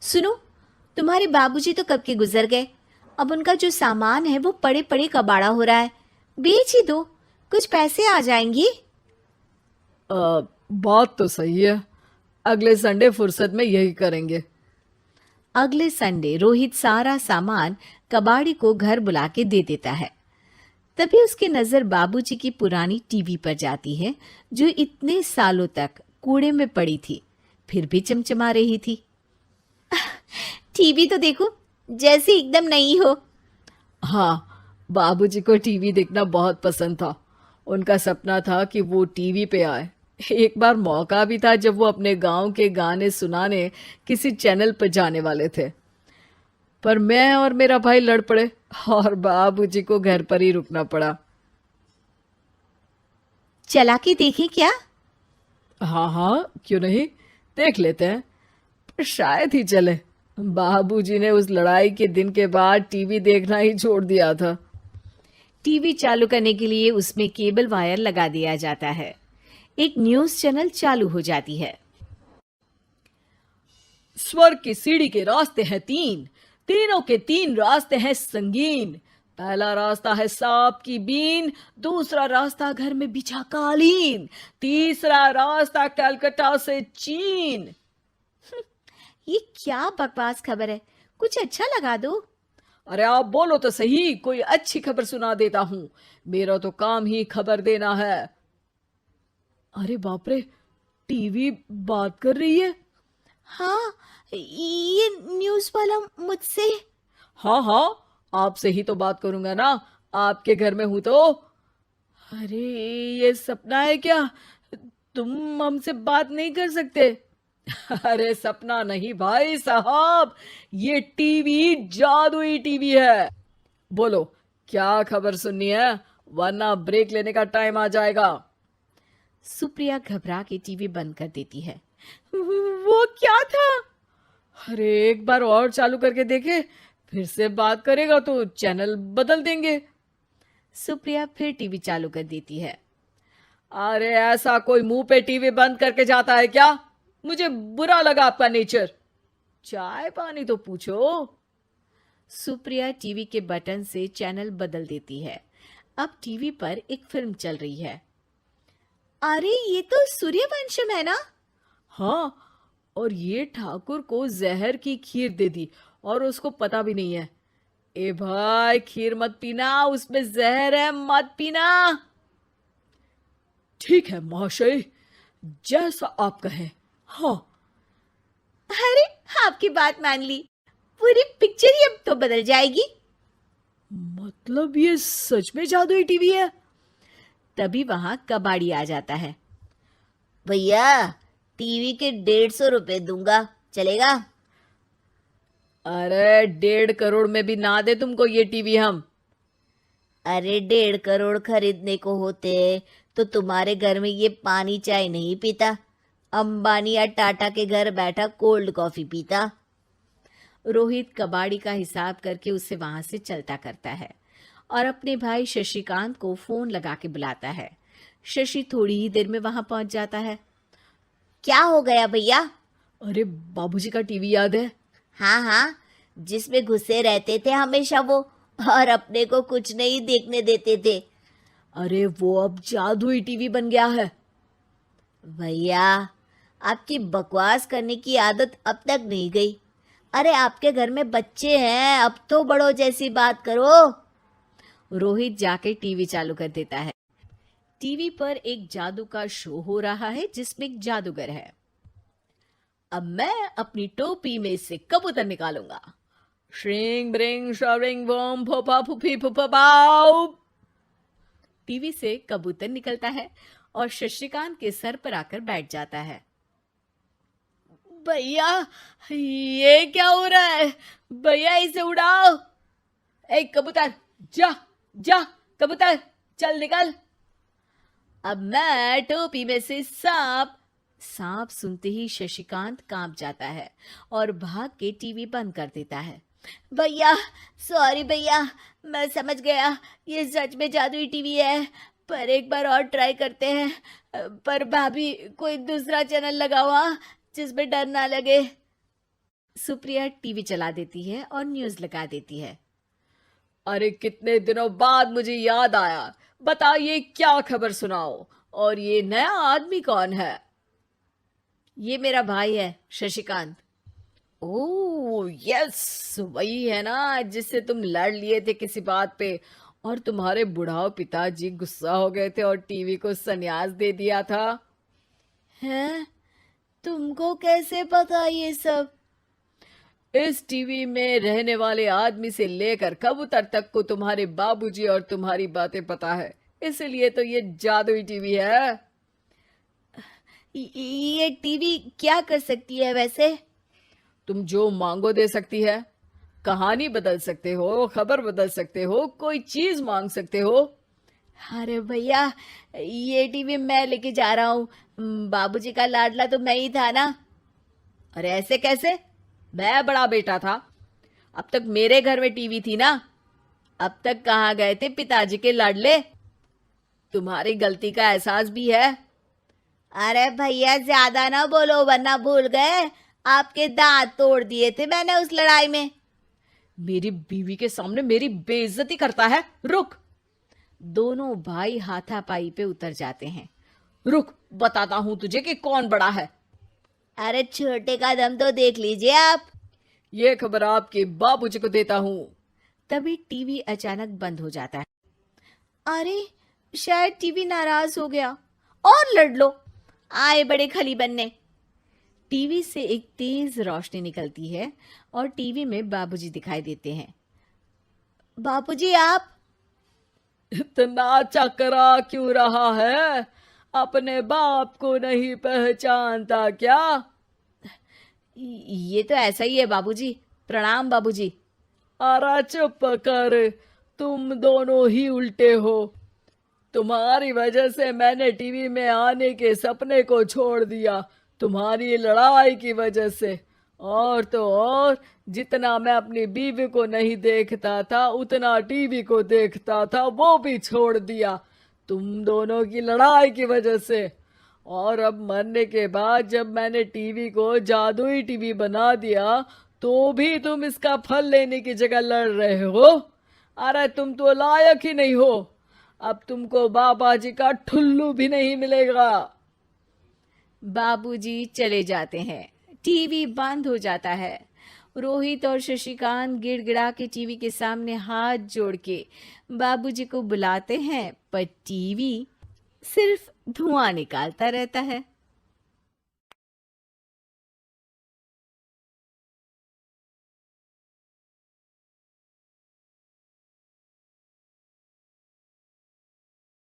सुनो, तुम्हारे बाबूजी तो कब के गुजर गए। अब उनका जो सामान है वो पड़े पड़े कबाड़ा हो रहा है। बेच ही दो, कुछ पैसे आ जाएंगी। बात तो सही है। अगले संडे फुर्सत में यही करेंगे। अगले संडे रोहित सारा सामान कबाड़ी को घर बुला के दे देता है। तभी उसकी नजर बाबूजी की पुरानी टीवी पर जाती है, जो इतने सालों तक कूड़े में पड़ी थी, फिर भी चमचमा रही थी। टीवी तो देखो, जैसे एकदम नई हो। हाँ, बाबूजी को टीवी देखना बहुत पसंद था। उनका सपना था कि वो टीवी पे आए। एक बार मौका भी था जब वो अपने गांव के गाने सुनाने किसी चैनल पर जाने वाले थे, पर मैं और मेरा भाई लड़ पड़े और बाबूजी को घर पर ही रुकना पड़ा। चला के देखें क्या? हाँ हाँ, क्यों नहीं, देख लेते हैं। पर शायद ही चले। बाबूजी ने उस लड़ाई के दिन के बाद टीवी देखना ही छोड़ दिया था। टीवी चालू करने के लिए उसमें केबल वायर लगा दिया जाता है। एक न्यूज चैनल चालू हो जाती है। स्वर्ग की सीढ़ी के रास्ते हैं तीन, तीनों के तीन रास्ते हैं संगीन। पहला रास्ता है सांप की बीन, दूसरा रास्ता घर में बिछा कालीन, तीसरा रास्ता कलकत्ता से चीन। ये क्या बकवास खबर है, कुछ अच्छा लगा दो। अरे आप बोलो तो सही, कोई अच्छी खबर सुना देता हूं। मेरा तो काम ही खबर देना है। अरे बाप रे, टीवी बात कर रही है। हाँ, ये न्यूज वाला मुझसे। हाँ हाँ, आपसे ही तो बात करूंगा ना, आपके घर में हूं तो। अरे, ये सपना है क्या? तुम हमसे बात नहीं कर सकते? अरे सपना नहीं भाई साहब, ये टीवी जादुई टीवी है। बोलो, क्या खबर सुननी है, वरना ब्रेक लेने का टाइम आ जाएगा। सुप्रिया घबरा के टीवी बंद कर देती है। वो क्या था? अरे एक बार और चालू करके देखे, फिर से बात करेगा तो चैनल बदल देंगे। सुप्रिया फिर टीवी चालू कर देती है। अरे ऐसा कोई मुंह पे टीवी बंद करके जाता है क्या? मुझे बुरा लगा आपका नेचर। चाय पानी तो पूछो। सुप्रिया टीवी के बटन से चैनल बदल देती है। अब टीवी पर एक फिल्म चल रही है। अरे ये तो सूर्यवंशम है ना? हाँ, और ये ठाकुर को जहर की खीर दे दी और उसको पता भी नहीं है। ए भाई, खीर मत पीना, उसमें जहर है, मत पीना। ठीक है महाशय, जैसा आप कहें। हाँ। अरे, आपकी बात मान ली, पूरी पिक्चर ही अब तो बदल जाएगी। मतलब ये सच में जादुई टीवी है? तभी वहां कबाड़ी आ जाता है। भैया, टीवी के 150 रुपए दूंगा, चलेगा? अरे 1.5 करोड़ में भी ना दे तुमको ये टीवी हम। अरे 1.5 करोड़ खरीदने को होते तो तुम्हारे घर में ये पानी चाय नहीं पीता, अंबानी या टाटा के घर बैठा कोल्ड कॉफी पीता। रोहित कबाड़ी का हिसाब करके उसे वहां से चलता करता है और अपने भाई शशिकांत को फोन लगा के बुलाता है। शशि थोड़ी ही देर में वहां पहुंच जाता है। क्या हो गया भैया? अरे बाबूजी का टीवी याद है? हाँ हाँ, जिसमें घुसे रहते थे हमेशा वो, और अपने को कुछ नहीं देखने देते थे। अरे वो अब जादुई टीवी बन गया है। भैया, आपकी बकवास करने की आदत अब तक नहीं गई। अरे आपके घर में बच्चे हैं, अब तो बड़ों जैसी बात करो। रोहित जाके टीवी चालू कर देता है। टीवी पर एक जादू का शो हो रहा है जिसमें एक जादूगर है। अब मैं अपनी टोपी में से कबूतर निकालूंगा। श्रिंग ब्रिंग शरिंग बम फोपा फुफी फुफा बाउ। टीवी से कबूतर निकलता है और शशिकांत के सर पर आकर बैठ जाता है। भैया, ये क्या हो रहा है? भैया इसे उड़ाओ। ए कबूतर, जा जा, कबूतर चल निकल। अब मैं टोपी में से सांप। सांप सुनते ही शशिकांत कांप जाता है और भाग के टीवी बंद कर देता है। भैया, सॉरी भैया, मैं समझ गया ये सच में जादुई टीवी है, पर एक बार और ट्राई करते हैं। पर भाभी, कोई दूसरा चैनल लगाओ हाँ, जिसमें डर ना लगे। सुप्रिया टीवी चला देती है और न्यूज लगा देती है। अरे कितने दिनों बाद मुझे याद आया। बताइए क्या खबर सुनाओ। और ये नया आदमी कौन है? ये मेरा भाई है शशिकांत। ओह यस, वही है ना जिससे तुम लड़ लिए थे किसी बात पे और तुम्हारे बुढ़ाओ पिताजी गुस्सा हो गए थे और टीवी को संन्यास दे दिया था। हैं? तुमको कैसे पता ये सब? इस टीवी में रहने वाले आदमी से लेकर कबूतर तक को तुम्हारे बाबूजी और तुम्हारी बातें पता है, इसलिए तो ये जादुई टीवी है। ये टीवी क्या कर सकती है वैसे? तुम जो मांगो दे सकती है। कहानी बदल सकते हो, खबर बदल सकते हो, कोई चीज मांग सकते हो। अरे भैया, ये टीवी मैं लेके जा रहा हूँ। बाबूजी का लाडला तो मैं ही था ना। अरे ऐसे कैसे? मैं बड़ा बेटा था। अब तक मेरे घर में टीवी थी ना। अब तक कहाँ गए थे पिताजी के लाडले? तुम्हारी गलती का एहसास भी है। अरे भैया, ज्यादा ना बोलो वरना भूल गए आपके दांत तोड़ दिए थे मैंने उस लड़ाई में। मेरी बीवी के सामने मेरी बेइज्जती करता है। रुक। दोनों भाई हाथापाई पे उतर जाते हैं। रुक, बताता हूं तुझे कि कौन बड़ा है। अरे छोटे का दम तो देख लीजिए आप। ये खबर आपके बाबूजी को देता हूं। तभी टीवी अचानक बंद हो जाता है। अरे, शायद टीवी नाराज हो गया। और लड़ लो, आए बड़े खली बनने। टीवी से एक तेज रोशनी निकलती है और टीवी में बाबूजी दिखाई देते हैं। बाबूजी आप? इतना चकरा क्यों रहा है? अपने बाप को नहीं पहचानता क्या? ये तो ऐसा ही है बाबूजी। प्रणाम बाबूजी। अरे चुप कर, तुम दोनों ही उल्टे हो। तुम्हारी वजह से मैंने टीवी में आने के सपने को छोड़ दिया, तुम्हारी लड़ाई की वजह से। और तो और, जितना मैं अपनी बीवी को नहीं देखता था उतना टीवी को देखता था, वो भी छोड़ दिया तुम दोनों की लड़ाई की वजह से। और अब मरने के बाद जब मैंने टीवी को जादुई टीवी बना दिया तो भी तुम इसका फल लेने की जगह लड़ रहे हो। अरे तुम तो लायक ही नहीं हो। अब तुमको बाबा जी का ठुल्लू भी नहीं मिलेगा। बाबूजी चले जाते हैं। टीवी बंद हो जाता है। रोहित और शशिकांत गिड़गिड़ा के टीवी के सामने हाथ जोड़ के बाबूजी को बुलाते हैं, पर टीवी सिर्फ धुआं निकालता रहता है।